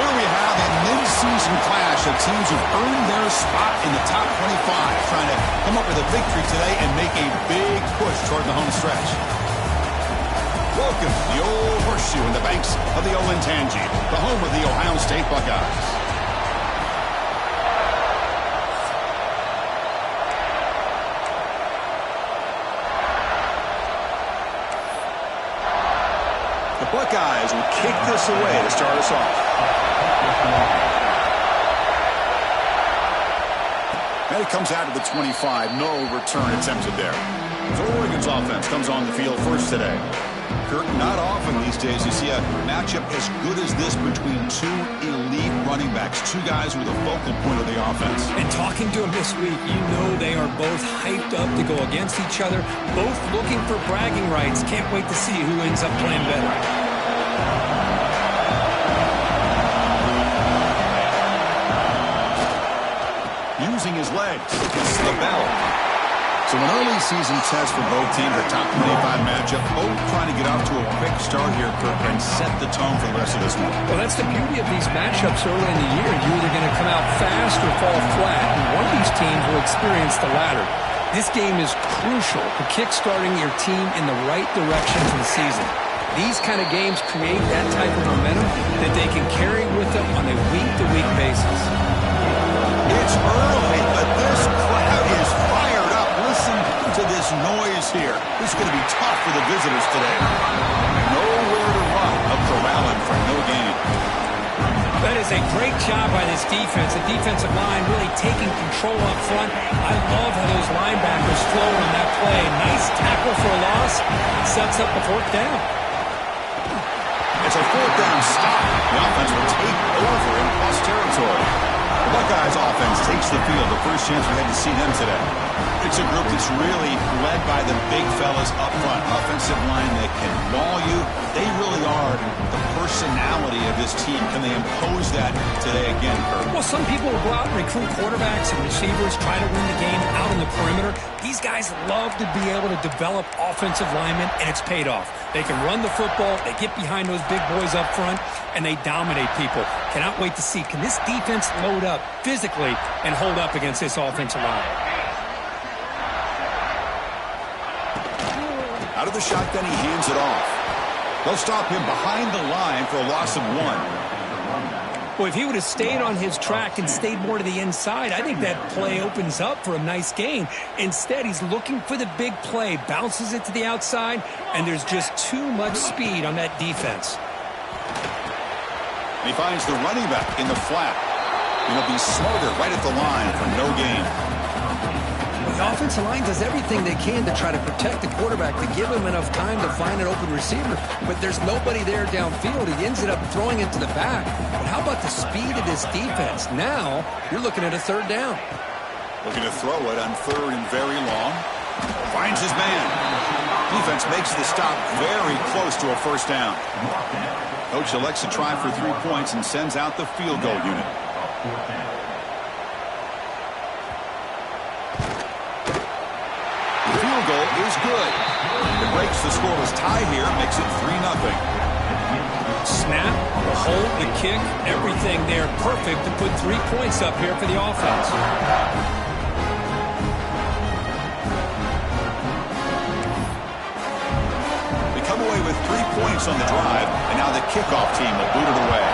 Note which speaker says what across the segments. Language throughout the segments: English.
Speaker 1: Here we have a mid-season clash of teams who've earned their spot in the top 25, trying to come up with a victory today and make a big push toward the home stretch. Welcome to the old horseshoe in the banks of the Olentangy, the home of the Ohio State Buckeyes. The Buckeyes will kick this away to start us off. And it comes out of the 25. No return attempted there. So Oregon's offense comes on the field first today. Kirk, not often these days you see a matchup as good as this between two elite running backs, two guys with a focal point of the offense.
Speaker 2: And talking to them this week, you know they are both hyped up to go against each other, both looking for bragging rights. Can't wait to see who ends up playing better.
Speaker 1: Using his legs, it's LaBelle. So an early season test for both teams, a top 25 matchup. Both trying to get off to a quick start here, Kirk, and set the tone for the rest of this one.
Speaker 2: Well, that's the beauty of these matchups early in the year. You're either going to come out fast or fall flat, and one of these teams will experience the latter. This game is crucial for kickstarting your team in the right direction for the season. These kind of games create that type of momentum that they can carry with them on a week-to-week basis.
Speaker 1: It's early, but this crowd is fired up. Listen to this noise here. This is going to be tough for the visitors today. Nowhere to run. A corralling for no gain.
Speaker 2: That is a great job by this defense. The defensive line really taking control up front. I love how those linebackers flowed on that play. Nice tackle for a loss. Sets up the fourth down.
Speaker 1: It's a fourth down stop. The offense will take over in plus territory. The Buckeyes offense takes the field. The first chance we had to see them today. It's a group that's really led by the big fellas up front. Offensive line that can maul you. They really are the personality of this team. Can they impose that today again, Kirk?
Speaker 2: Well, some people will go out and recruit quarterbacks and receivers, try to win the game out on the perimeter. These guys love to be able to develop offensive linemen, and it's paid off. They can run the football, they get behind those big boys up front, and they dominate people. Cannot wait to see, can this defense load up physically and hold up against this offensive line?
Speaker 1: Out of the shotgun, he hands it off. They'll stop him behind the line for a loss of 1.
Speaker 2: Well, if he would have stayed on his track and stayed more to the inside, I think that play opens up for a nice gain. Instead, he's looking for the big play, bounces it to the outside, and there's just too much speed on that defense.
Speaker 1: He finds the running back in the flat. It'll be Slaughter right at the line for no gain.
Speaker 2: The offensive line does everything they can to try to protect the quarterback, to give him enough time to find an open receiver. But there's nobody there downfield. He ends up throwing it to the back. But how about the speed of this defense? Now you're looking at a third down.
Speaker 1: Looking to throw it on third and very long. Finds his man. Defense makes the stop very close to a first down. Coach elects to try for 3 points and sends out the field goal unit. The field goal is good. It breaks the scoreless tie here, makes it 3-0.
Speaker 2: Snap, the hold, the kick, everything there perfect to put 3 points up here for the offense.
Speaker 1: They come away with 3 points on the drive, and now the kickoff team will boot it away.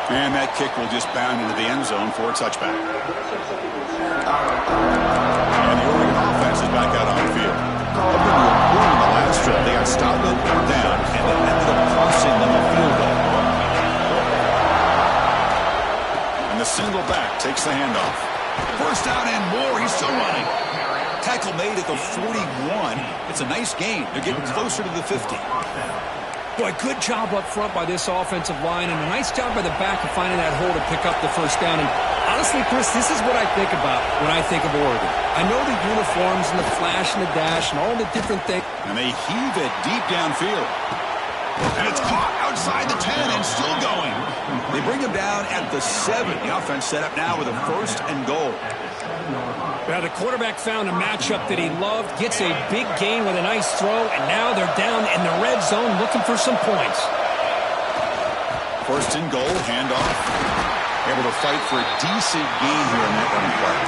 Speaker 1: And that kick will just bound into the end zone for a touchback. And the Oregon offense is back out on the field. Up into a boom in the last drive. They got stopped on third down, and they ended up crossing them a field goal. And the single back takes the handoff. First down and more. He's still running. Tackle made at the 41. It's a nice gain. They're getting closer to the 50.
Speaker 2: Boy, good job up front by this offensive line, and a nice job by the back of finding that hole to pick up the first down. And honestly, Chris, this is what I think about when I think of Oregon. I know the uniforms and the flash and the dash and all the different things.
Speaker 1: And they heave it deep downfield. And it's caught outside the 10 and still going. They bring him down at the 7. The offense set up now with a first and goal.
Speaker 2: Well, the quarterback found a matchup that he loved, gets a big gain with a nice throw, and now they're down in the red zone looking for some points.
Speaker 1: First and goal, handoff. Able to fight for a decent gain here in that running play.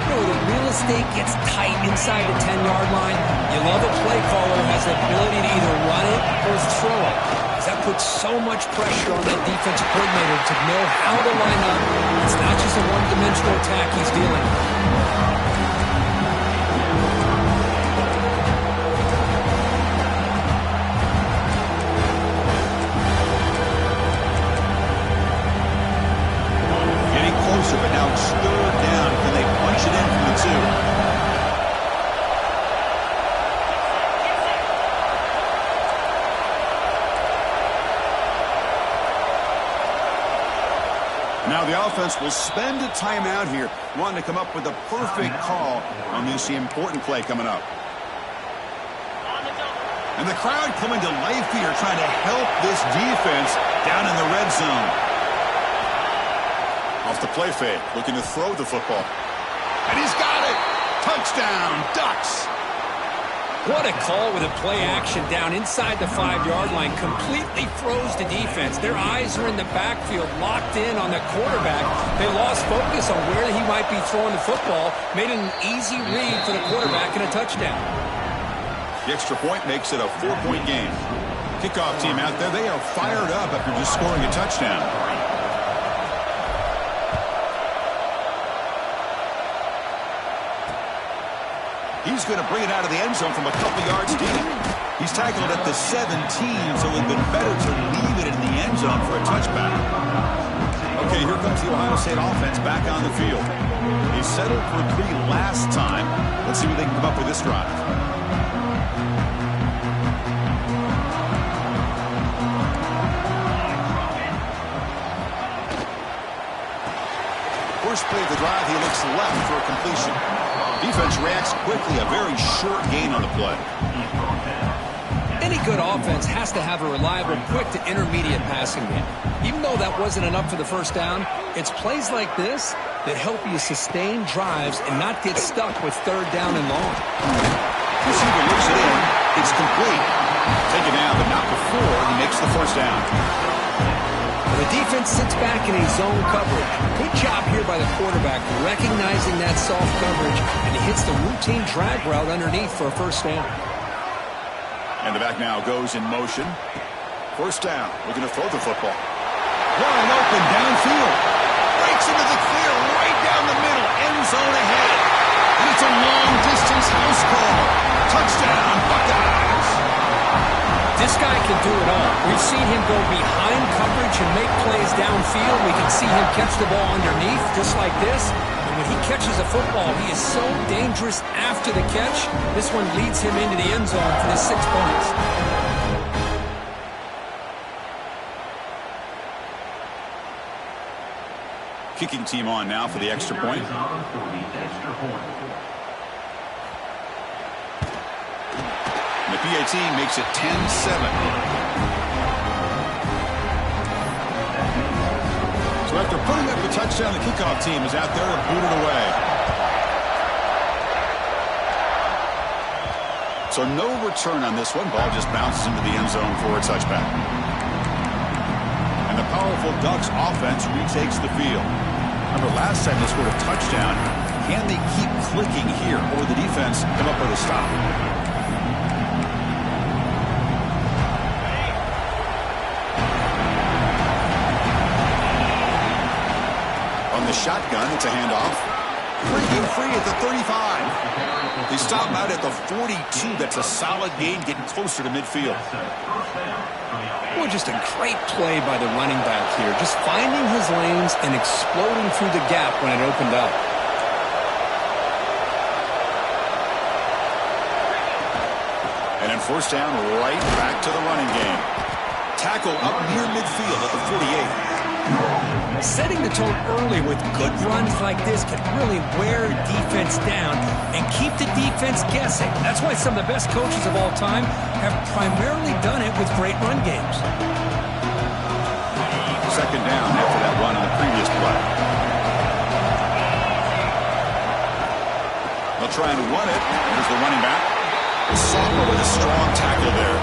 Speaker 2: You know, the real estate gets tight inside the 10-yard line. You love a play caller has the ability to either run it or throw it. That puts so much pressure on that defensive coordinator to know how to line up. It's not just a one-dimensional attack he's dealing with.
Speaker 1: But now it's third down. Can they punch it in from the 2? Now the offense will spend a timeout here, wanting to come up with the perfect call on this important play coming up. And the crowd coming to life here, trying to help this defense down in the red zone. Off the play fake, looking to throw the football. And he's got it! Touchdown, Ducks!
Speaker 2: What a call with a play action down inside the 5-yard line. Completely froze the defense. Their eyes are in the backfield, locked in on the quarterback. They lost focus on where he might be throwing the football. Made it an easy read for the quarterback and a touchdown.
Speaker 1: The extra point makes it a 4-point game. Kickoff team out there, they are fired up after just scoring a touchdown. He's going to bring it out of the end zone from a couple yards deep. He's tackled at the 17, so it would have been better to leave it in the end zone for a touchback. Okay, here comes the Ohio State offense back on the field. They settled for 3 last time. Let's see what they can come up with this drive. First play of the drive, he looks left for a completion. Defense reacts quickly, a very short gain on the play.
Speaker 2: Any good offense has to have a reliable, quick to intermediate passing game. Even though that wasn't enough for the first down, it's plays like this that help you sustain drives and not get stuck with third down and long.
Speaker 1: Receiver looks it in. It's complete. Taken down, but not before he makes the first down.
Speaker 2: The defense sits back in a zone coverage. Good job here by the quarterback, recognizing that soft coverage, and he hits the routine drag route underneath for a first down.
Speaker 1: And the back now goes in motion. First down. Looking to throw the football. Wide open downfield. Breaks into the clear right down the middle. End zone ahead. And it's a long-distance house call. Touchdown, Buckeyes.
Speaker 2: This guy can do it all. We've seen him go behind coverage and make plays downfield. We can see him catch the ball underneath just like this. And when he catches a football, he is so dangerous after the catch. This one leads him into the end zone for the 6 points.
Speaker 1: Kicking team on now for the extra point. And the PAT makes it 10-7. So after putting up the touchdown, the kickoff team is out there to boot it away. So no return on this one. Ball just bounces into the end zone for a touchback. And the powerful Ducks offense retakes the field. Remember, last time they scored a touchdown. Can they keep clicking here, or the defense come up with a stop? On the shotgun, it's a handoff. Breaking free at the 35. They stop out at the 42. That's a solid gain, getting closer to midfield.
Speaker 2: Well, just a great play by the running back here. Just finding his lanes and exploding through the gap when it opened up.
Speaker 1: And then first down, right back to the running game. Tackle up near midfield at the 48.
Speaker 2: Setting the tone early with good runs like this can really wear defense down and keep the defense guessing. That's why some of the best coaches of all time have primarily done it with great run games.
Speaker 1: Second down after that run on the previous play. They'll try and run it. Here's the running back. Sophomore with a strong tackle there.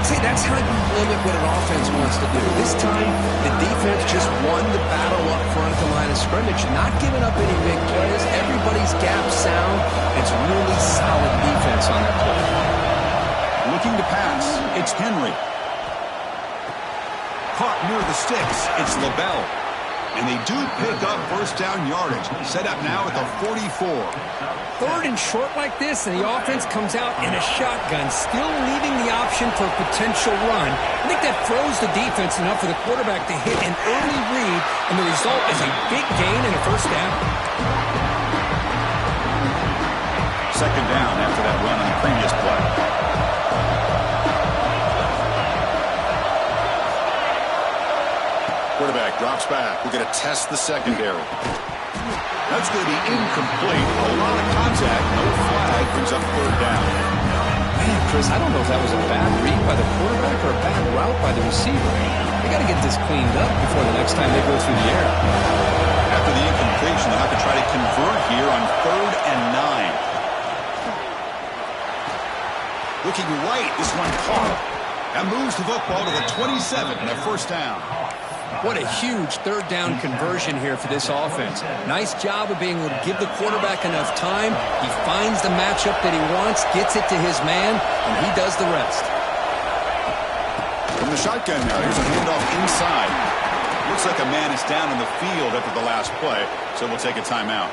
Speaker 2: See, that's how you limit what an offense wants to do. This time, the defense just won the battle up front at the line of scrimmage, not giving up any big plays. Everybody's gap sound. It's really solid defense on that play.
Speaker 1: Looking to pass. It's Henry. Caught near the sticks. It's LaBelle. And they do pick up first down yardage. Set up now at the 44.
Speaker 2: Third and short like this, and the offense comes out in a shotgun, still leaving the option for a potential run. I think that throws the defense enough for the quarterback to hit an early read, and the result is a big gain and a first down.
Speaker 1: Second down after that run on the previous play. Quarterback drops back. We're going to test the secondary. That's going to be incomplete. A lot of contact. No flag. Brings up third down.
Speaker 2: Man, Chris, I don't know if that was a bad read by the quarterback or a bad route by the receiver. They got to get this cleaned up before the next time they go through the air.
Speaker 1: After the incompletion, they'll have to try to convert here on 3rd and 9. Looking right. This one caught. That moves the football to the 27 and a first down.
Speaker 2: What a huge third down conversion here for this offense. Nice job of being able to give the quarterback enough time. He finds the matchup that he wants, gets it to his man, and he does the rest.
Speaker 1: From the shotgun now, here's a handoff inside. Looks like a man is down in the field after the last play, so we'll take a timeout.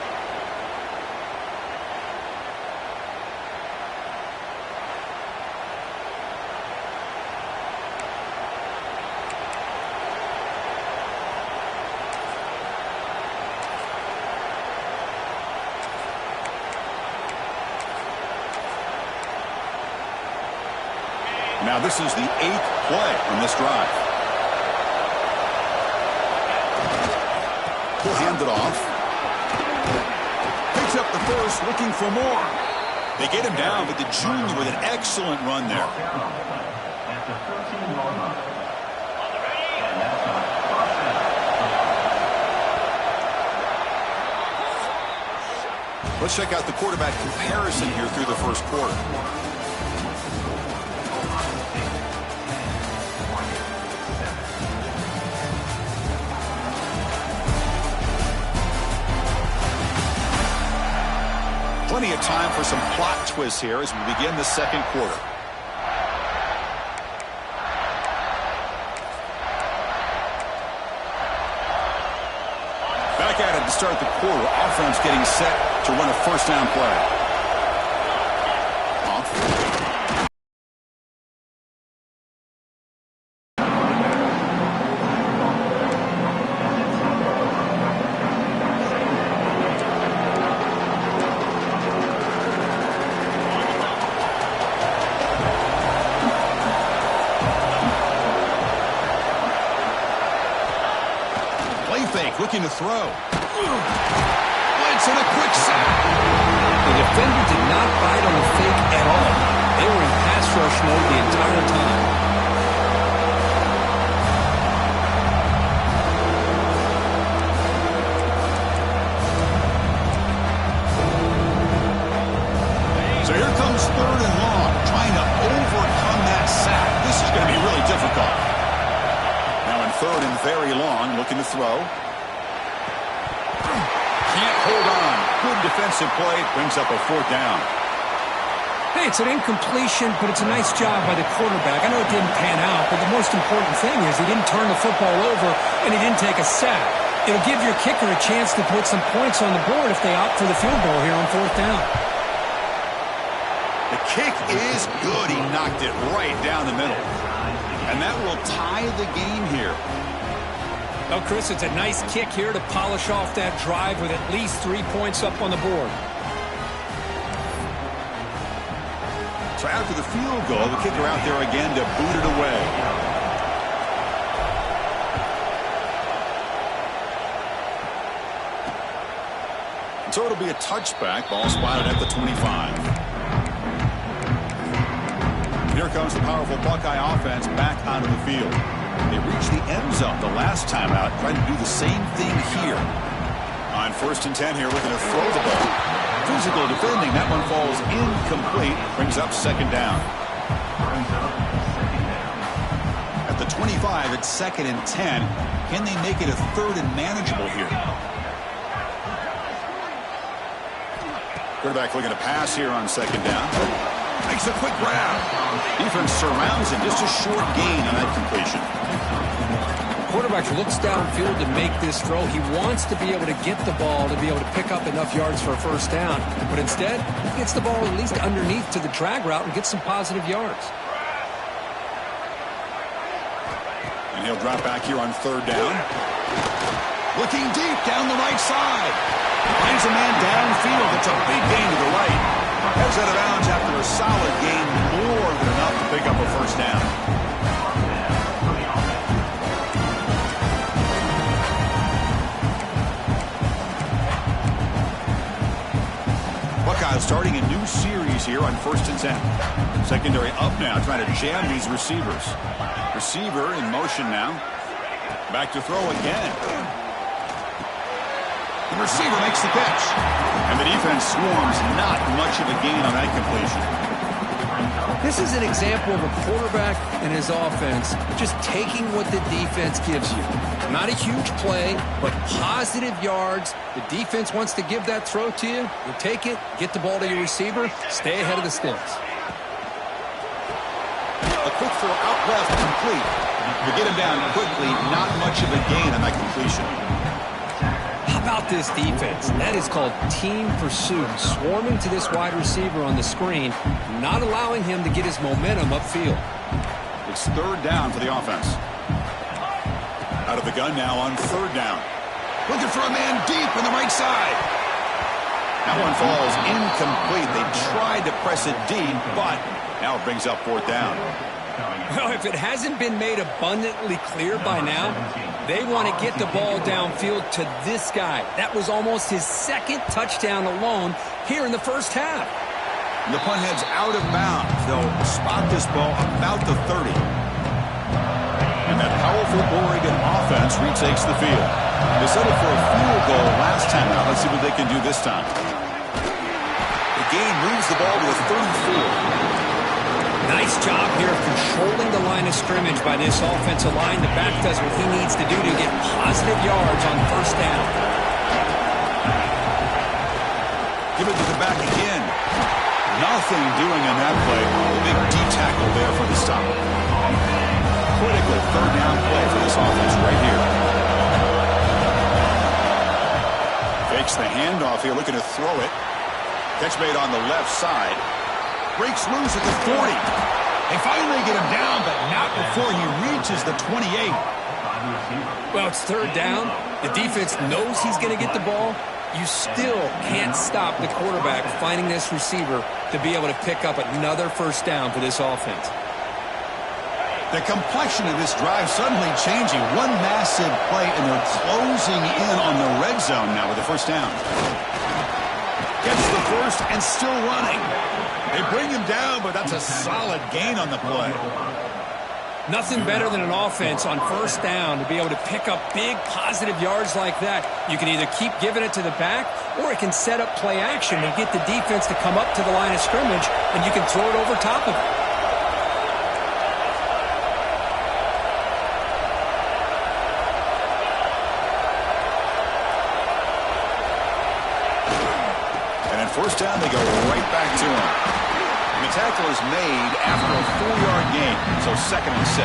Speaker 1: Now this is the 8th play on this drive. He'll hand it off. Picks up the first, looking for more. They get him down, but the junior with an excellent run there. Let's check out the quarterback comparison here through the first quarter. Plenty of time for some plot twists here as we begin the second quarter. Back at it to start the quarter. Offense getting set to run a first down play. Off. Looking to throw. Blitz and a quick sack.
Speaker 2: The defender did not bite on the fake at all. They were in pass rush mode the entire time.
Speaker 1: So here comes 3rd and long, trying to overcome that sack. This is going to be really difficult. Now in 3rd and very long, looking to throw. Can't hold on. Good defensive play. Brings up a 4th down.
Speaker 2: Hey, it's an incompletion, but it's a nice job by the quarterback. I know it didn't pan out, but the most important thing is he didn't turn the football over and he didn't take a sack. It'll give your kicker a chance to put some points on the board if they opt for the field goal here on 4th down.
Speaker 1: The kick is good. He knocked it right down the middle. And that will tie the game here.
Speaker 2: Well, Chris, it's a nice kick here to polish off that drive with at least 3 points up on the board.
Speaker 1: So after the field goal, the kicker out there again to boot it away. And so it'll be a touchback. Ball spotted at the 25. Here comes the powerful Buckeye offense back onto the field. They reached the end zone the last time out, trying to do the same thing here. On 1st and 10 here, looking to throw the ball. Physical defending, that one falls incomplete, brings up 2nd down. the 25 at 2nd and 10. Can they make it a 3rd and manageable here? Quarterback looking to pass here on 2nd down. Makes a quick grab. Defense surrounds him. Just a short gain on that completion.
Speaker 2: Quarterback looks downfield to make this throw. He wants to be able to get the ball to be able to pick up enough yards for a first down. But instead, he gets the ball at least underneath to the drag route and gets some positive yards.
Speaker 1: And he'll drop back here on 3rd down. Looking deep down the right side. Finds a man downfield. It's a big gain to the right. Heads out of bounds after a solid gain, more than enough to pick up a first down. Buckeyes starting a new series here on 1st and 10. Secondary up now, trying to jam these receivers. Receiver in motion now. Back to throw again. The receiver makes the catch. And the defense swarms. Not much of a gain on that completion.
Speaker 2: This is an example of a quarterback and his offense just taking what the defense gives you. Not a huge play, but positive yards. The defense wants to give that throw to you. You take it, get the ball to your receiver, stay ahead of the sticks.
Speaker 1: A quick throw out left, complete. To get him down quickly, not much of a gain on that completion.
Speaker 2: How about this defense? That is called team pursuit. Swarming to this wide receiver on the screen, not allowing him to get his momentum upfield.
Speaker 1: It's 3rd down for the offense. Out of the gun now on 3rd down. Looking for a man deep on the right side. That one falls incomplete. They tried to press it deep, but now it brings up 4th down.
Speaker 2: Well, if it hasn't been made abundantly clear by now, they want to get the ball downfield to this guy. That was almost his 2nd touchdown alone here in the first half.
Speaker 1: And the punt heads out of bounds. They'll spot this ball about the 30. And that powerful Oregon offense retakes the field. They settled for a field goal last time out. Let's see what they can do this time. The gain moves the ball to a 34.
Speaker 2: Nice job here of controlling the line of scrimmage by this offensive line. The back does what he needs to do to get positive yards on 1st down.
Speaker 1: Give it to the back again. Nothing doing on that play. A big D-tackle there for the stop. Critical 3rd down play for this offense right here. Fakes the handoff here, looking to throw it. Catch made on the left side. Breaks loose at the 40. They finally get him down, but not before he reaches the 28.
Speaker 2: Well, it's 3rd down. The defense knows he's going to get the ball. You still can't stop the quarterback finding this receiver to be able to pick up another first down for this offense.
Speaker 1: The complexion of this drive suddenly changing. One massive play, and they're closing in on the red zone now with the first down. Gets the first and still running. They bring him down, but that's a solid gain on the play.
Speaker 2: Nothing better than an offense on 1st down to be able to pick up big positive yards like that. You can either keep giving it to the back, or it can set up play action and get the defense to come up to the line of scrimmage, and you can throw it over top of it.
Speaker 1: And then 1st down, they go right back to him. The tackle is made after a 4-yard gain, so 2nd and 6.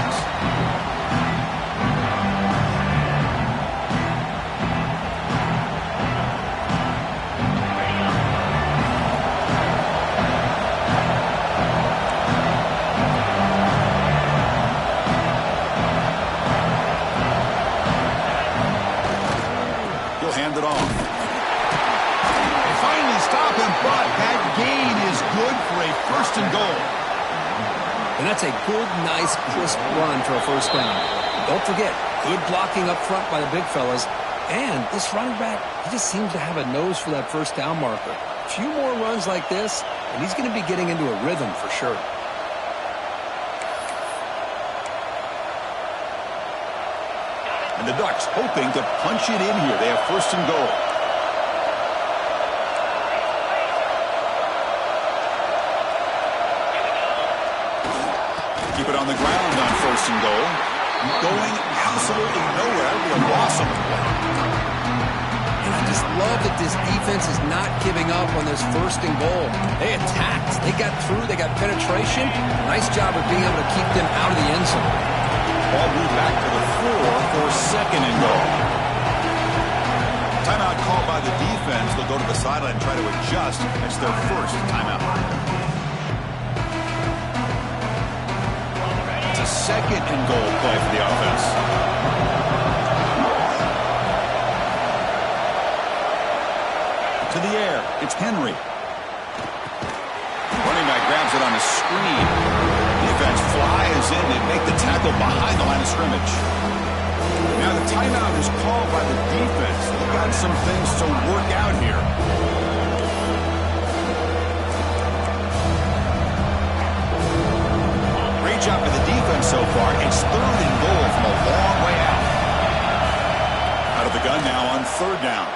Speaker 1: He'll hand it off. They finally stop him, but that gain is good for a 1st and goal.
Speaker 2: And that's a good, nice, crisp run for a first down. Don't forget, good blocking up front by the big fellas. And this running back, he just seems to have a nose for that first down marker. A few more runs like this, and he's going to be getting into a rhythm for sure.
Speaker 1: And the Ducks hoping to punch it in here. They have 1st and goal. Keep it on the ground on 1st and goal. going absolutely nowhere. That'll be a loss on the play.
Speaker 2: And I just love that this defense is not giving up on this 1st and goal. They attacked. They got through. They got penetration. Nice job of being able to keep them out of the end zone.
Speaker 1: Ball moved back to the 4 for 2nd and goal. Timeout called by the defense. They'll go to the sideline and try to adjust. It's their 1st timeout. It's a 2nd and goal play for the offense. To the air. It's Henry. Running back grabs it on a screen. Defense flies in and make the tackle behind the line of scrimmage. Now the timeout is called by the defense. They've got some things to work out here. Great job by the defense so far. It's 3rd and goal from a long way out. Out of the gun now on 3rd down.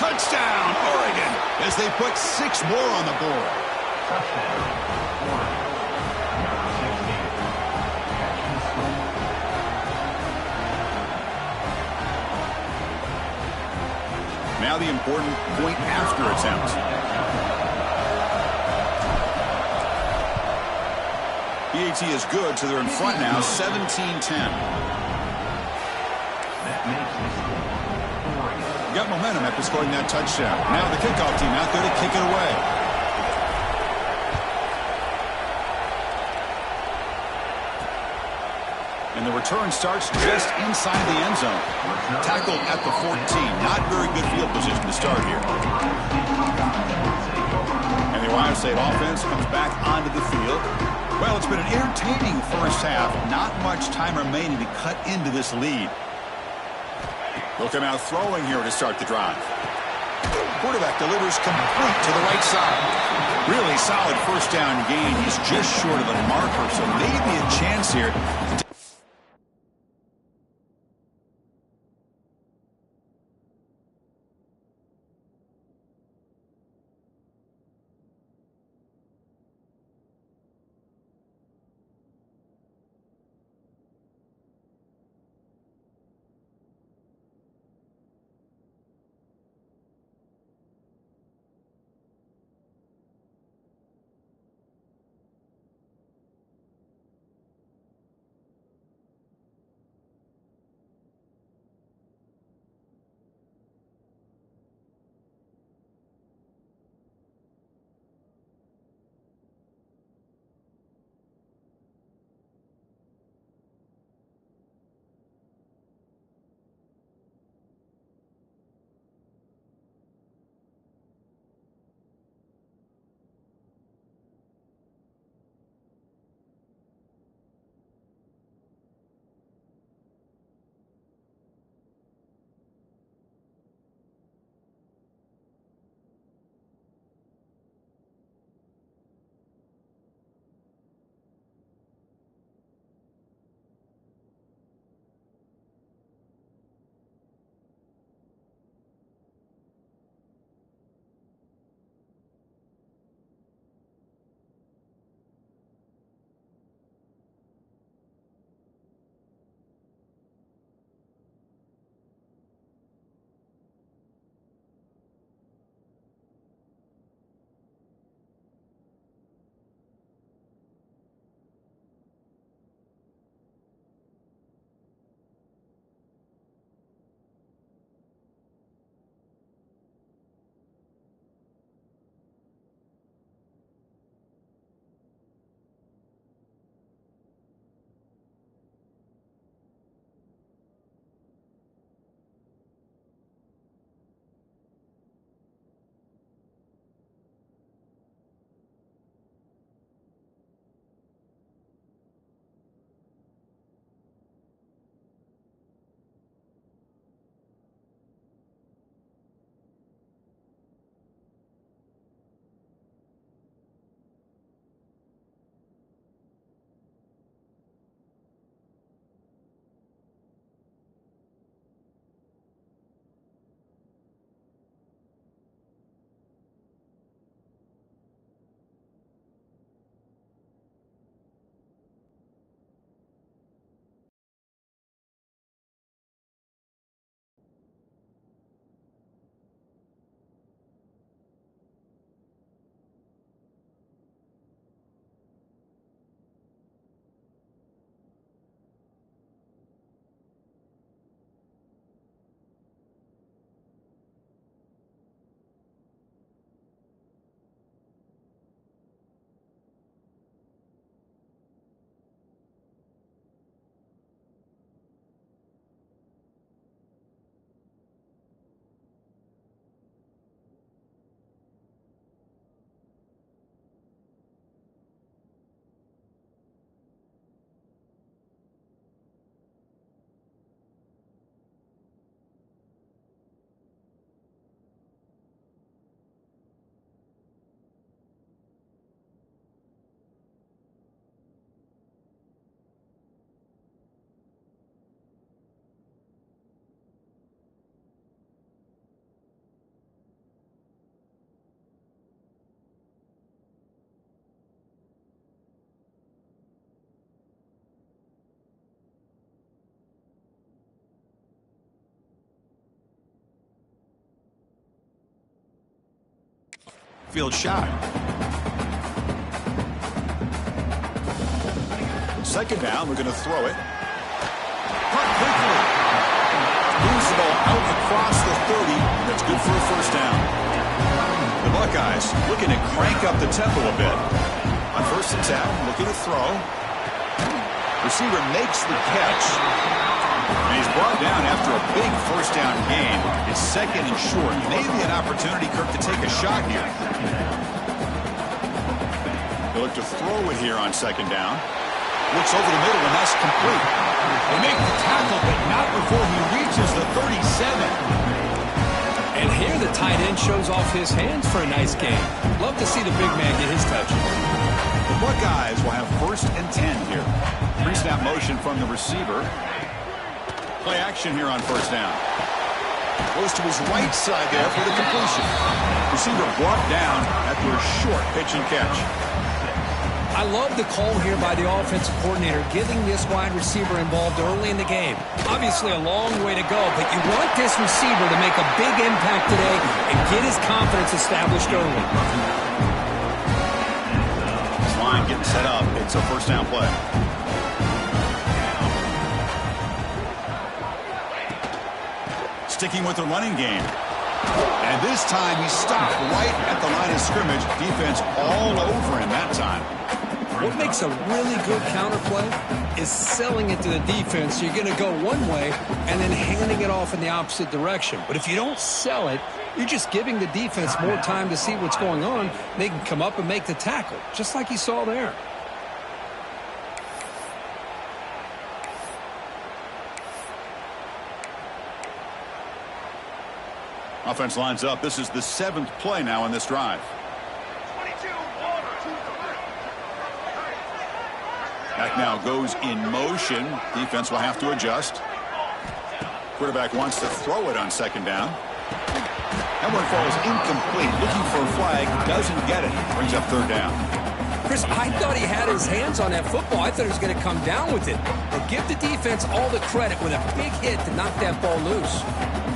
Speaker 1: Touchdown, Oregon, as they put 6 more on the board. Now the important point after attempt. PAT is good, so they're in front now, 17-10. Got momentum after scoring that touchdown. Now the kickoff team out there to kick it away. And the return starts just inside the end zone. Tackled at the 14. Not very good field position to start here. And the Ohio State offense comes back onto the field. Well, it's been an entertaining 1st half. Not much time remaining to cut into this lead. They'll come out throwing here to start the drive. Quarterback delivers complete to the right side. Really solid 1st down gain. He's just short of a marker, so maybe a chance here. backfield shot. Second down, we're going to throw it. Cut quickly. Moves the ball out across the 30. That's good for a first down. The Buckeyes looking to crank up the tempo a bit. On first and 10, looking to throw. Receiver makes the catch. And he's brought down after a big first down gain. It's second and short. Maybe an opportunity, Kirk, to take a shot here. They'll look to throw it here on second down. Looks over the middle, and that's complete. They make the tackle, but not before he reaches the 37.
Speaker 2: And here the tight end shows off his hands for a nice game. Love to see the big man get his touches.
Speaker 1: The Buckeyes will have first and 10 here. Pre-snap motion from the receiver. Play action here on first down. Goes to his right side there for the completion. Receiver brought down after a short pitch and catch.
Speaker 2: I love the call here by the offensive coordinator, getting this wide receiver involved early in the game. Obviously a long way to go, but you want this receiver to make a big impact today and get his confidence established early.
Speaker 1: This line getting set up. It's a first down play. Sticking with the running game. And this time he stopped right at the line of scrimmage. Defense all over him that time.
Speaker 2: What makes a really good counterplay is selling it to the defense. So you're going to go one way and then handing it off in the opposite direction. But if you don't sell it, you're just giving the defense more time to see what's going on. They can come up and make the tackle, just like you saw there.
Speaker 1: Offense lines up. This is the 7th play now in this drive. Back now goes in motion. Defense will have to adjust. Quarterback wants to throw it on second down. That one falls incomplete. Looking for a flag. Doesn't get it. Brings up third down.
Speaker 2: Chris, I thought he had his hands on that football. I thought he was going to come down with it. But give the defense all the credit with a big hit to knock that ball loose.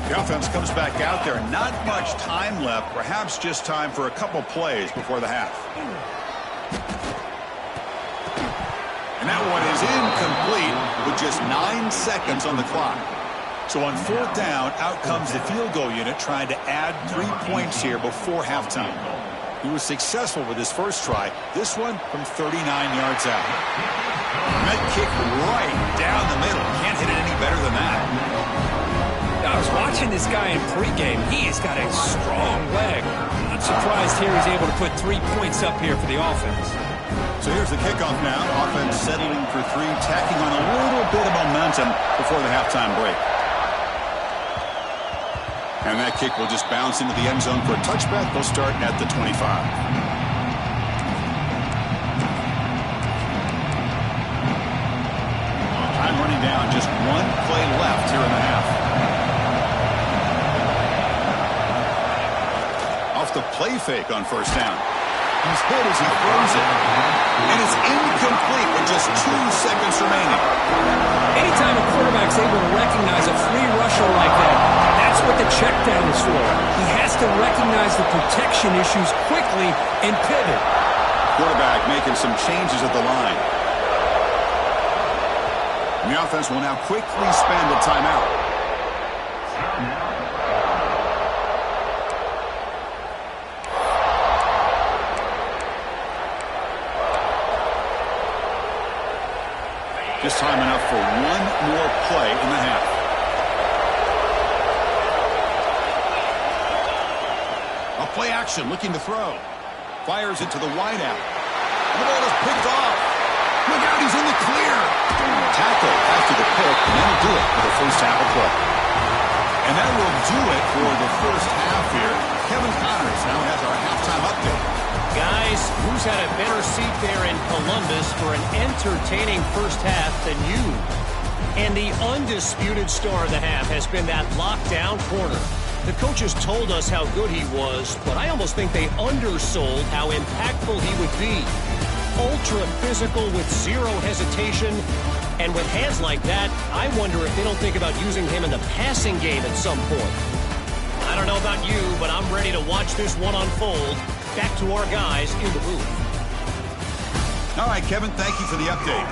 Speaker 1: The offense comes back out there. Not much time left. Perhaps just time for a couple plays before the half. And that one is incomplete with just 9 seconds on the clock. So on fourth down, out comes the field goal unit trying to add 3 points here before halftime. He was successful with his first try. This one from 39 yards out. That kick right down the middle. Can't hit it any better than that.
Speaker 2: I was watching this guy in pregame. He has got a strong leg. Not surprised here he's able to put 3 points up here for the offense.
Speaker 1: So here's the kickoff now. Offense settling for 3, tacking on a little bit of momentum before the halftime break. And that kick will just bounce into the end zone for a touchback. They'll start at the 25. Time running down. Just 1 play left here in the half. Off the play fake on first down. He's hit as he throws it. And it's incomplete with just 2 seconds remaining.
Speaker 2: Anytime a quarterback's able to recognize a free rusher like that, that's what the check down is for. He has to recognize the protection issues quickly and pivot.
Speaker 1: Quarterback making some changes at the line. And the offense will now quickly spend a timeout. Just time enough for 1 more play in the half. A play action, looking to throw. Fires it to the wideout. The ball is picked off. Look out, he's in the clear. Tackle after the pick, and that'll do it for the first half of play. And that will do it for the first half here. Kevin Connors now has our halftime update.
Speaker 3: Guys, who's had a better seat there in Columbus for an entertaining first half than you? And the undisputed star of the half has been that lockdown corner. The coaches told us how good he was, but I almost think they undersold how impactful he would be. Ultra physical with zero hesitation. And with hands like that, I wonder if they don't think about using him in the passing game at some point. I don't know about you, but I'm ready to watch this one unfold. Back to our guys in the booth.
Speaker 1: All right, Kevin, thank you for the update.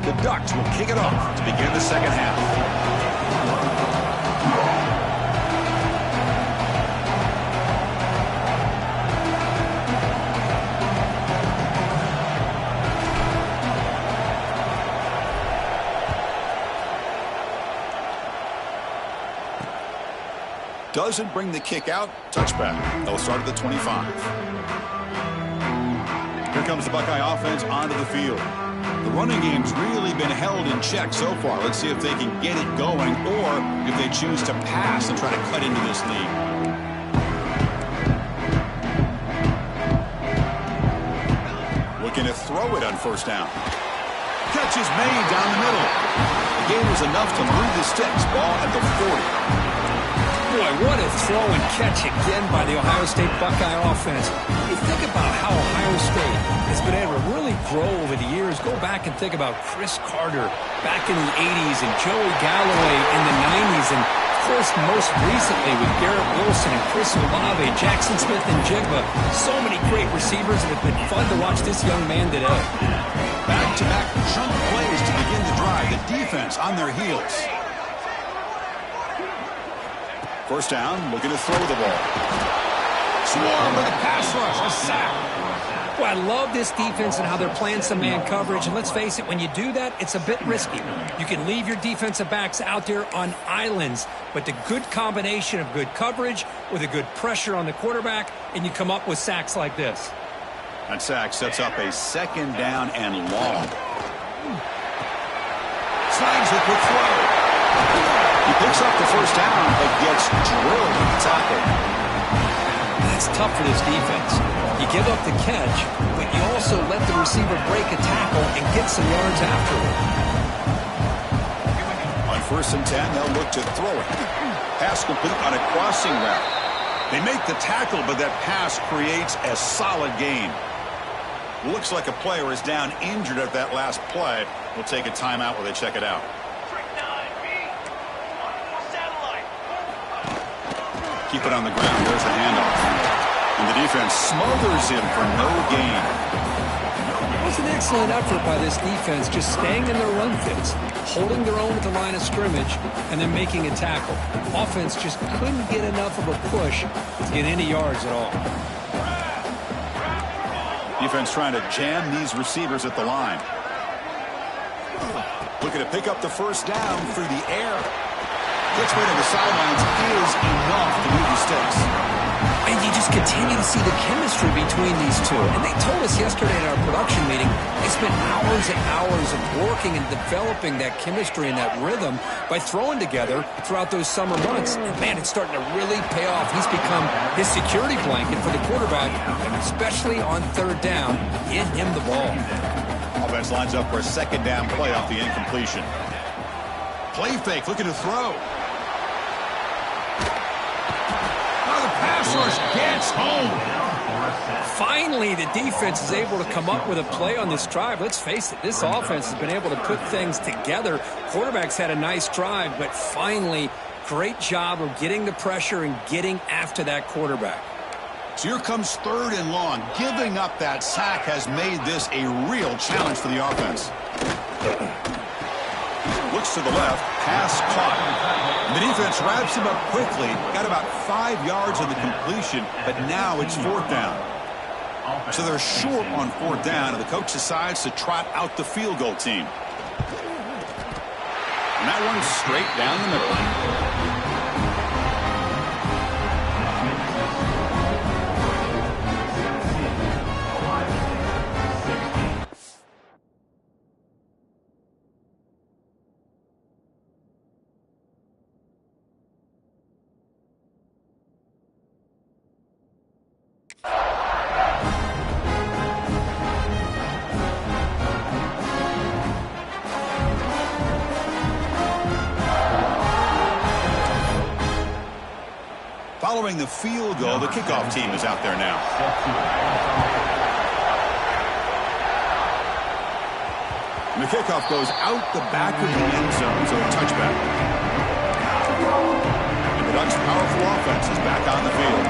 Speaker 1: The Ducks will kick it off to begin the second half. Doesn't bring the kick out. Touchback. They'll start at the 25. Here comes the Buckeye offense onto the field. The running game's really been held in check so far. Let's see if they can get it going or if they choose to pass and try to cut into this lead. Looking to throw it on first down. Catch is made down the middle. The gain was enough to move the sticks. Ball at the 40.
Speaker 2: Boy, what a throw and catch again by the Ohio State Buckeye offense. You think about how Ohio State has been able to really grow over the years. Go back and think about Chris Carter back in the 80s and Joey Galloway in the 90s. And, of course, most recently with Garrett Wilson and Chris Olave, Jackson Smith and Jigba. So many great receivers, and it's been fun to watch this young man today.
Speaker 1: Back-to-back chunk plays to begin the drive. The defense on their heels. First down, looking to throw the ball. Swarm with a pass rush, a sack.
Speaker 2: Well, I love this defense and how they're playing some man coverage. And let's face it, when you do that, it's a bit risky. You can leave your defensive backs out there on islands, but the good combination of good coverage with a good pressure on the quarterback, and you come up with sacks like this.
Speaker 1: That sack sets up a second down and long. Slides a quick throw. He picks up the first down, but gets drilled with the tackle.
Speaker 2: That's tough for this defense. You give up the catch, but you also let the receiver break a tackle and get some yards afterward.
Speaker 1: On 1st and 10, they'll look to throw it. Pass complete on a crossing route. They make the tackle, but that pass creates a solid gain. Looks like a player is down injured at that last play. We'll take a timeout while they check it out. Keep it on the ground. There's the handoff. And the defense smothers him for no gain.
Speaker 2: It was an excellent effort by this defense, just staying in their run fits, holding their own at the line of scrimmage, and then making a tackle. Offense just couldn't get enough of a push to get any yards at all.
Speaker 1: Defense trying to jam these receivers at the line. Looking to pick up the first down through the air. Gets rid of the sidelines is enough to move the sticks.
Speaker 2: And you just continue to see the chemistry between these two. And they told us yesterday in our production meeting, they spent hours and hours of working and developing that chemistry and that rhythm by throwing together throughout those summer months. And man, it's starting to really pay off. He's become his security blanket for the quarterback, especially on third down. Get him the ball.
Speaker 1: Offense lines up for a second down play off the incompletion. Play fake, looking to throw. Pass rush gets home.
Speaker 2: Finally, the defense is able to come up with a play on this drive. Let's face it, this offense has been able to put things together. Quarterback's had a nice drive, but finally, great job of getting the pressure and getting after that quarterback.
Speaker 1: So here comes 3rd and long. Giving up that sack has made this a real challenge for the offense. Looks to the left, pass caught. The defense wraps him up quickly. Got about 5 yards on the completion, but now it's 4th down. So they're short on 4th down, and the coach decides to trot out the field goal team. And that one's straight down the middle. Following the field goal, the kickoff team is out there now. And the kickoff goes out the back of the end zone, so a touchback. And the Ducks' powerful offense is back on the field.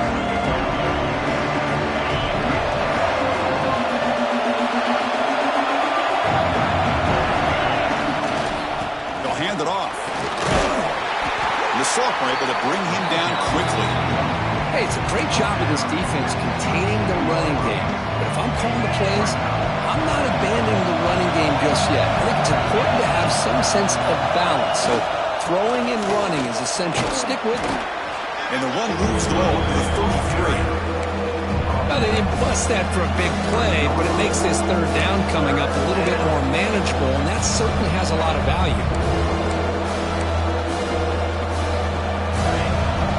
Speaker 1: They'll hand it off. And the Soft were able to bring him down quickly.
Speaker 2: Hey, it's a great job of this defense containing the running game. But if I'm calling the plays, I'm not abandoning the running game just yet. I think it's important to have some sense of balance. So throwing and running is essential. Stick with me.
Speaker 1: And the one moves the ball to the 33.
Speaker 2: Well, they didn't bust that for a big play, but it makes this third down coming up a little bit more manageable, and that certainly has a lot of value.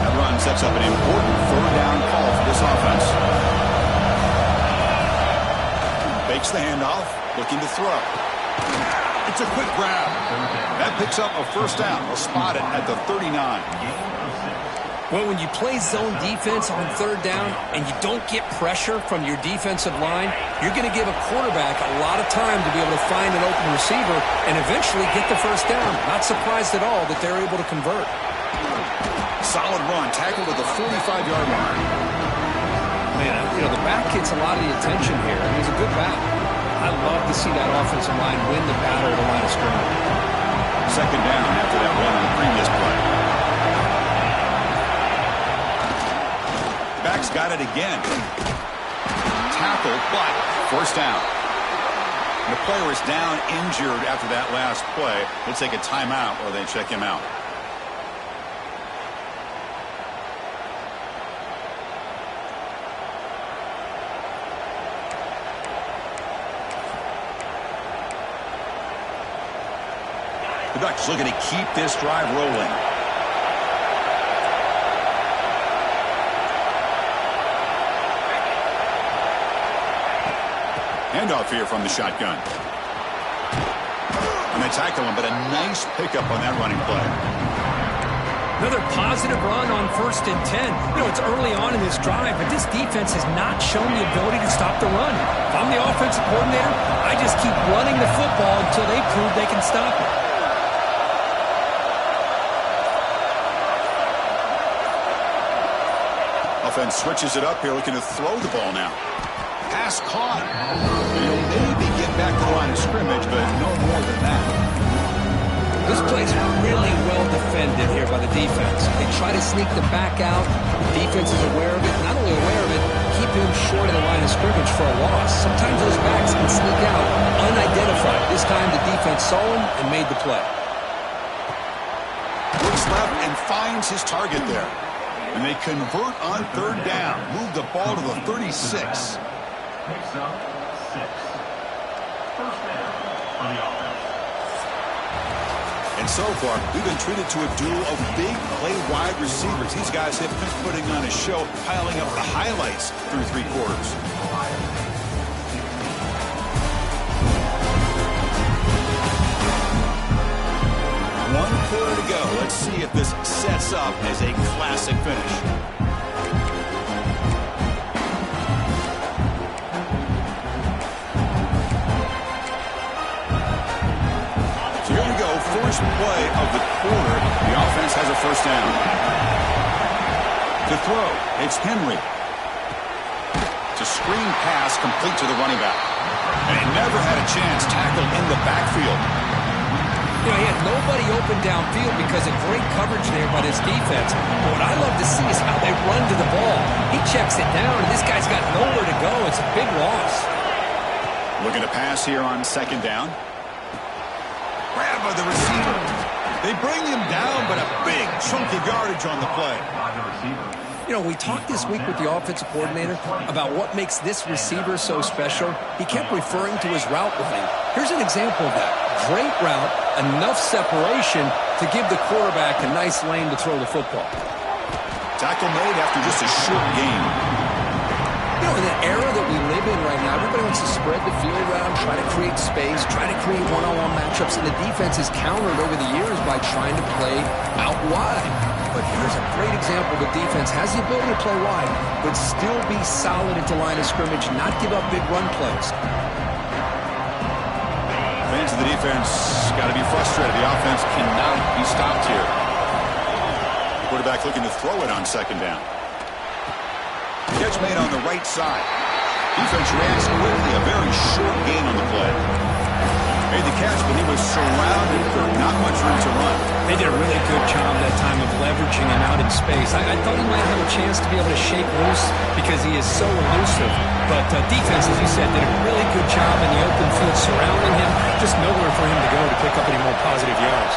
Speaker 1: That run sets up an important third down call for this offense. Fakes the handoff, looking to throw. It's a quick grab. That picks up a first down. They'll spot it at the 39.
Speaker 2: Well, when you play zone defense on third down and you don't get pressure from your defensive line, you're going to give a quarterback a lot of time to be able to find an open receiver and eventually get the first down. Not surprised at all that they're able to convert.
Speaker 1: Solid run, tackled at the 45-yard line.
Speaker 2: Man, the back gets a lot of the attention here, and he's a good back. I love to see that offensive line win the battle at the line of scrimmage.
Speaker 1: Second down after that run on the previous play. Back's got it again. Tackle, but first down. The player is down injured after that last play. They'll take a timeout or they check him out. The Ducks looking to keep this drive rolling. Handoff here from the shotgun. And they tackle him, but a nice pickup on that running play.
Speaker 2: Another positive run on 1st and 10. It's early on in this drive, but this defense has not shown the ability to stop the run. If I'm the offensive coordinator, I just keep running the football until they prove they can stop it.
Speaker 1: Offense switches it up here, looking to throw the ball now. Pass caught. He'll maybe get back to the line of scrimmage, but no more than that.
Speaker 2: This play's really well defended here by the defense. They try to sneak the back out. The defense is aware of it. Not only aware of it, keep him short of the line of scrimmage for a loss. Sometimes those backs can sneak out unidentified. This time the defense saw him and made the play.
Speaker 1: Looks left and finds his target there. And they convert on third down. Move the ball to the 36.
Speaker 4: Picks up 6. First down for the offense.
Speaker 1: And so far, we've been treated to a duel of big play wide receivers. These guys have been putting on a show, piling up the highlights through 3 quarters. One quarter to go. Let's see if this sets up as a classic finish. So here we go. First play of the quarter. The offense has a first down. To throw, it's Henry. To screen pass complete to the running back. And he never had a chance tackled in the backfield.
Speaker 2: He had nobody open downfield because of great coverage there by this defense. But what I love to see is how they run to the ball. He checks it down, and this guy's got nowhere to go. It's a big loss.
Speaker 1: Looking to pass here on second down. Grab by the receiver. They bring him down, but a big chunk of yardage on the play.
Speaker 2: We talked this week with the offensive coordinator about what makes this receiver so special. He kept referring to his route running. Here's an example of that. Great route, enough separation to give the quarterback a nice lane to throw the football.
Speaker 1: Tackle made after just a short game.
Speaker 2: In the era that we live in right now, everybody wants to spread the field around, try to create space, try to create one-on-one matchups, and the defense has countered over the years by trying to play out wide. But here's a great example. The defense has the ability to play wide, but still be solid at the line of scrimmage, not give up big run plays.
Speaker 1: Fans to the defense. Got to be frustrated. The offense cannot be stopped here. Quarterback looking to throw it on second down. Catch made on the right side. Defense reacts quickly. A very short gain on the play. Made the catch, but he was surrounded for not much room to run.
Speaker 2: They did a really good job that time of leveraging him out in space. I thought he might have a chance to be able to shake loose because he is so elusive. But defense, as you said, did a really good job in the open field surrounding him. Just nowhere for him to go to pick up any more positive yards.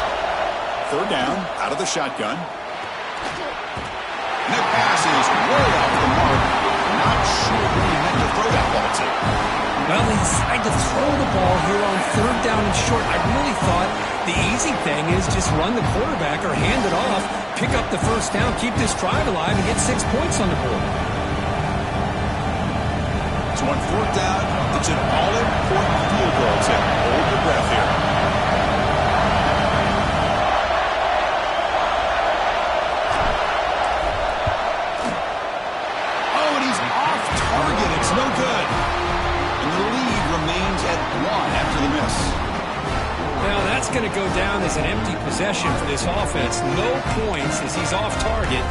Speaker 1: Third down, out of the shotgun. And that pass is way off the mark. Not sure who he meant to throw that ball to.
Speaker 2: Well, he decided to throw the ball here on third down and short. I really thought the easy thing is just run the quarterback or hand it off, pick up the first down, keep this drive alive, and get 6 points on the board.
Speaker 1: So on fourth down, it's an all-important field goal. So hold your breath here. Oh, and he's off target. It's no good. And the lead remains at 1 after the miss.
Speaker 2: Now that's going to go down as an empty possession for this offense. No points as he's off target.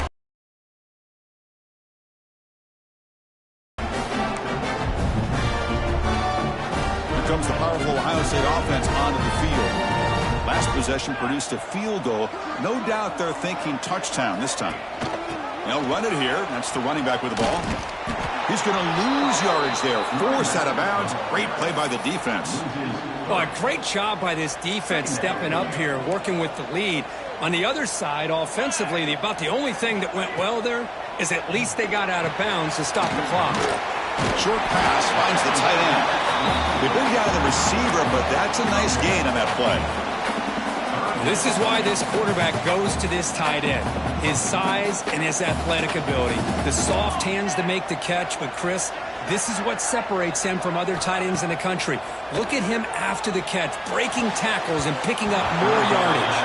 Speaker 1: Comes the powerful Ohio State offense onto the field. Last possession produced a field goal. No doubt they're thinking touchdown this time. They'll run it here. That's the running back with the ball. He's going to lose yardage there. Forced out of bounds. Great play by the defense.
Speaker 2: Well, a great job by this defense stepping up here, working with the lead. On the other side, offensively, about the only thing that went well there is at least they got out of bounds to stop the clock.
Speaker 1: Short pass finds the tight end. They bring down the receiver, but that's a nice gain on that play.
Speaker 2: This is why this quarterback goes to this tight end. His size and his athletic ability. The soft hands to make the catch, but Chris, this is what separates him from other tight ends in the country. Look at him after the catch, breaking tackles and picking up more yardage.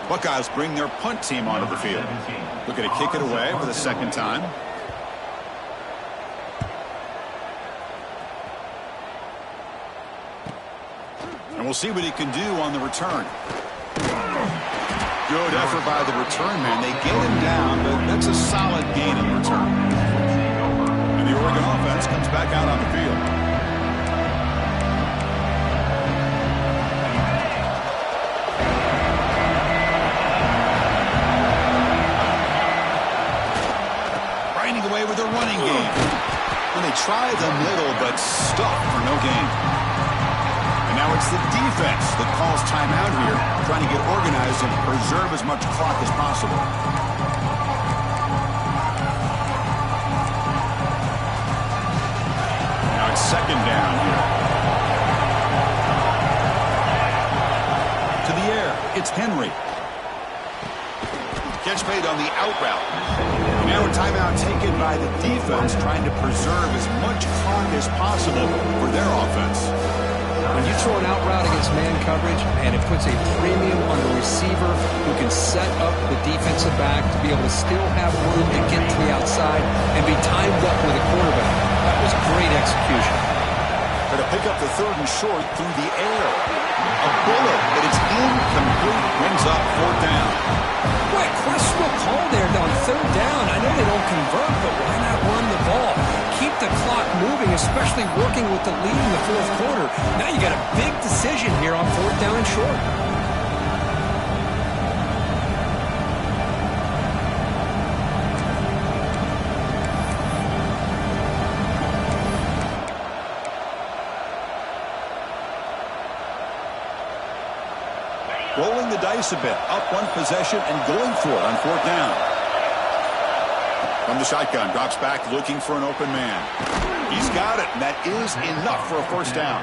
Speaker 1: Buckeyes bring their punt team onto the field. Looking to kick it away for the second time. And we'll see what he can do on the return. Good effort by the return man. They get him down, but that's a solid gain in return. And the Oregon offense comes back out on the field. Grinding away with a running game. And they try the middle, but stuck for no gain. And now it's the defense that calls timeout here, trying to get organized and preserve as much clock as possible. Now it's second down here. To the air, it's Henry. Catch made on the out route. And now a timeout taken by the defense, trying to preserve as much clock as possible for their offense.
Speaker 2: When you throw an out route against man coverage, man, it puts a premium on the receiver who can set up the defensive back to be able to still have room to get to the outside and be timed up with a quarterback. That was great execution.
Speaker 1: Going to pick up the third and short through the air. A bullet, but it's incomplete. Brings up fourth down.
Speaker 2: Boy, questionable call there on third down. I know they don't convert, but why not run the ball? Keep the clock moving, especially working with the lead in the fourth quarter. Now you got a big decision here on fourth down and short.
Speaker 1: Rolling the dice a bit, up one possession and going for it on fourth down. From the shotgun, drops back looking for an open man. He's got it, and that is enough for a first down.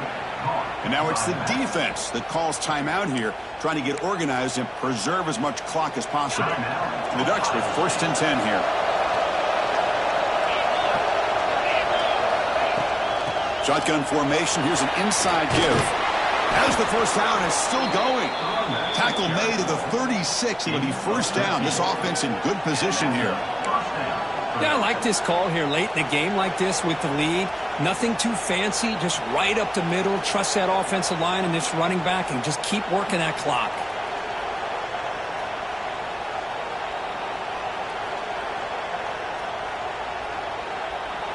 Speaker 1: And now it's the defense that calls timeout here, trying to get organized and preserve as much clock as possible. And the Ducks with first and 10 here. Shotgun formation, here's an inside give. As the first down is still going. Tackle made at the 36. It'll be first down. This offense in good position here.
Speaker 2: Yeah, I like this call here late in the game like this with the lead. Nothing too fancy, just right up the middle. Trust that offensive line and this running back and just keep working that clock.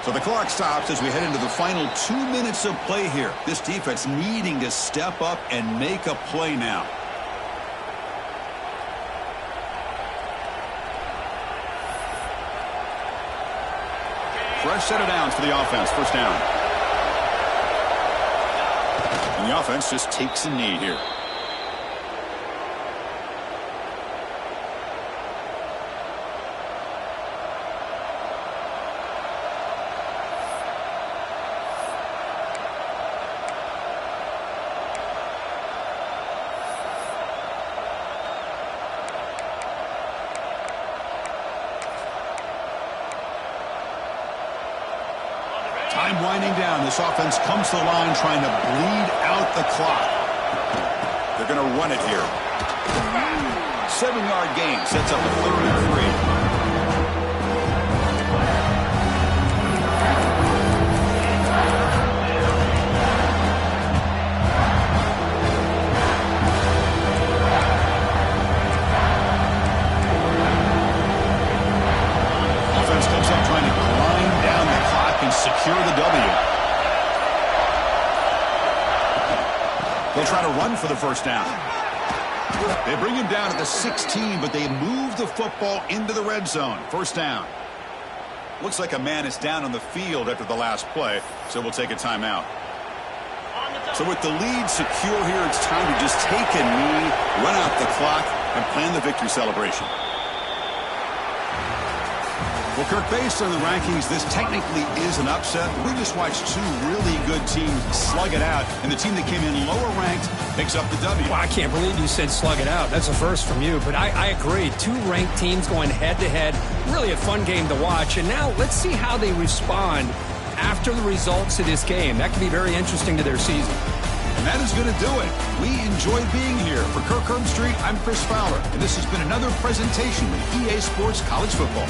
Speaker 1: So the clock stops as we head into the final 2 minutes of play here. This defense needing to step up and make a play now. Fresh set of downs for the offense. First down. And the offense just takes a knee here. Time winding down. This offense comes to the line trying to bleed out the clock. They're going to run it here. 7-yard gain sets up a 3rd and 3. Offense comes up trying to grind down the clock and secure the W. They'll try to run for the first down. They bring him down at the 16, but they move the football into the red zone. First down. Looks like a man is down on the field after the last play, so we'll take a timeout. So with the lead secure here, it's time to just take a knee, run out the clock, and plan the victory celebration. Well, Kirk, based on the rankings, this technically is an upset. We just watched 2 really good teams slug it out, and the team that came in lower ranked picks up the W.
Speaker 2: Well, I can't believe you said slug it out. That's a first from you, but I agree. 2 ranked teams going head-to-head. Really a fun game to watch, and now let's see how they respond after the results of this game. That could be very interesting to their season.
Speaker 1: And that is going to do it. We enjoyed being here. For Kirk Herbstreit, I'm Chris Fowler, and this has been another presentation of EA Sports College Football.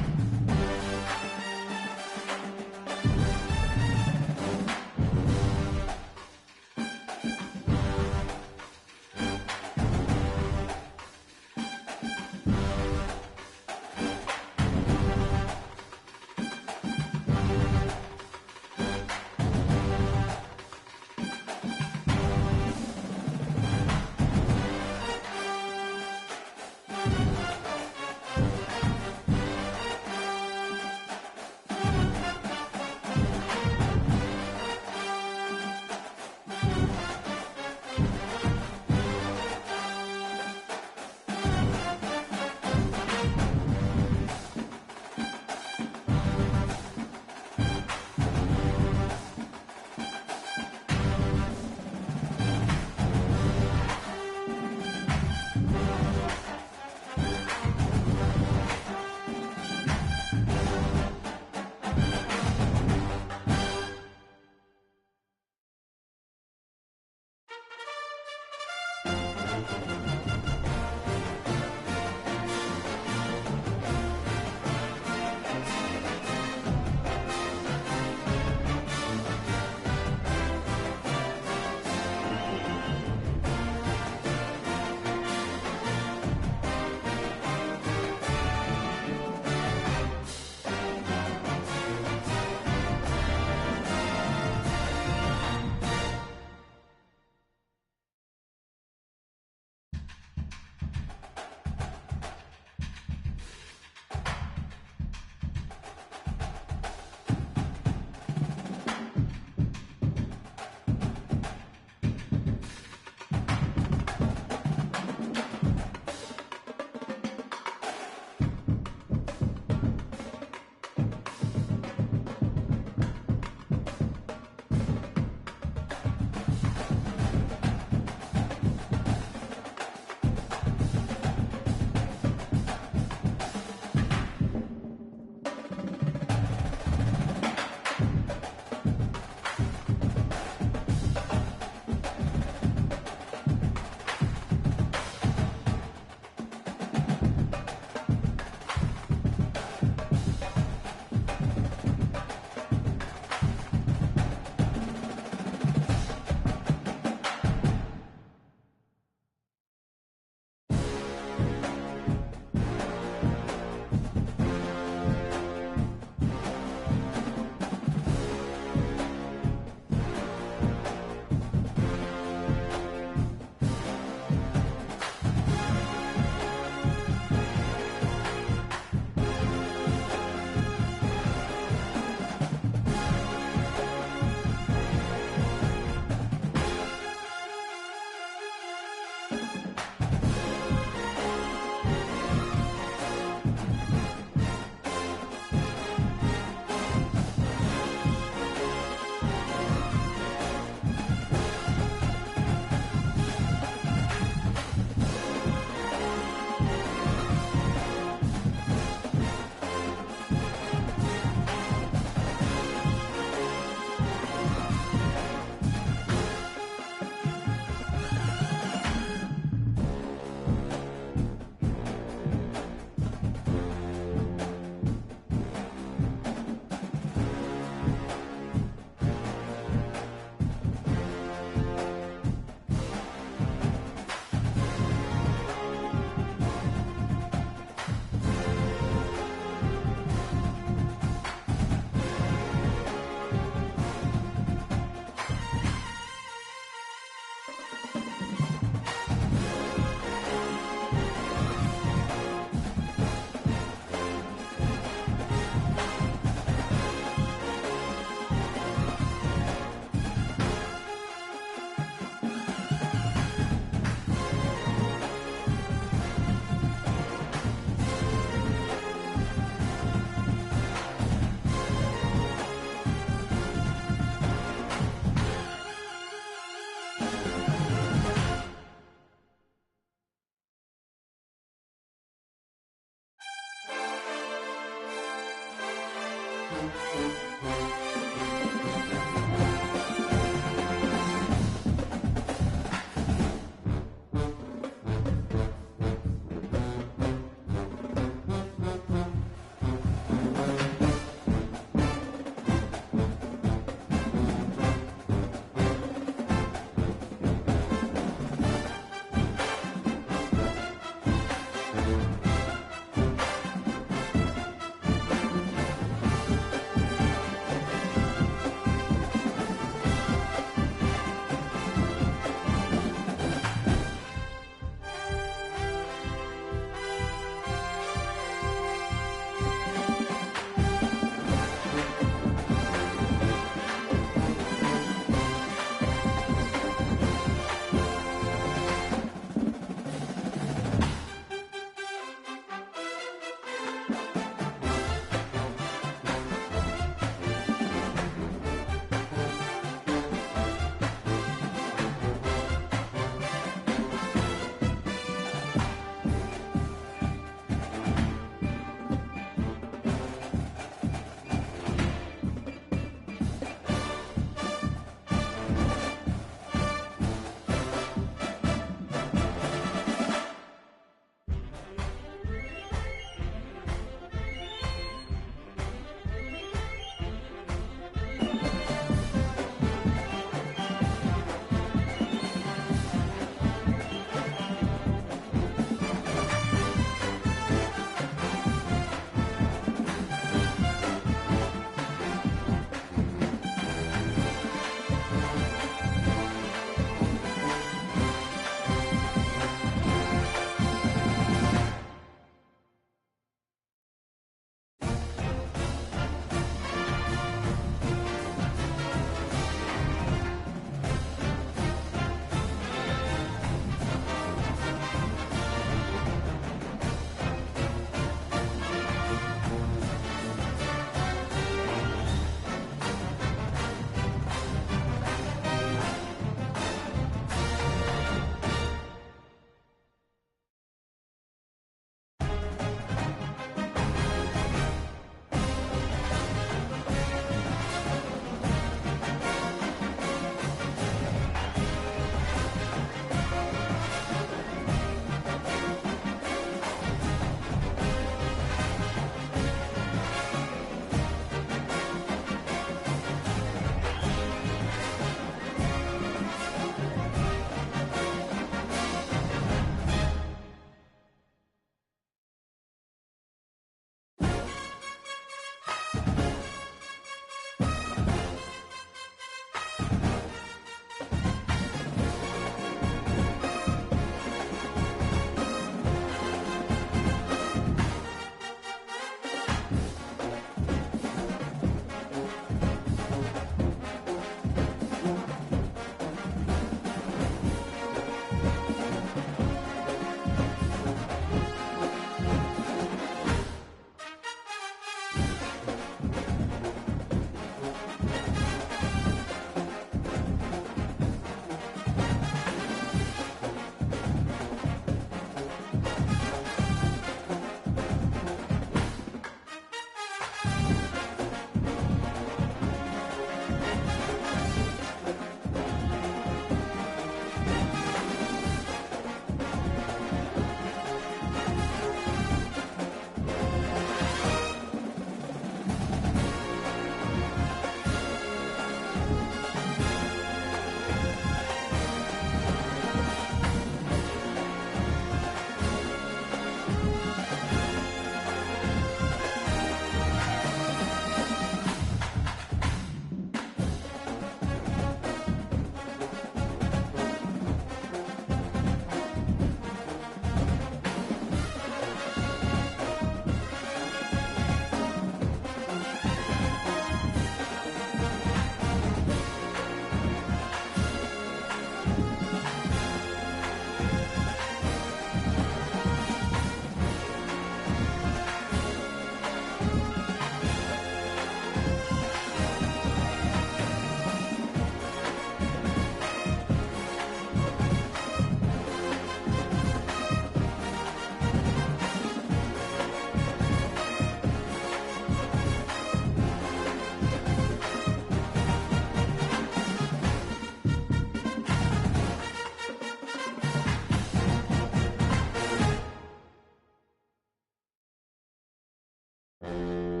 Speaker 4: down.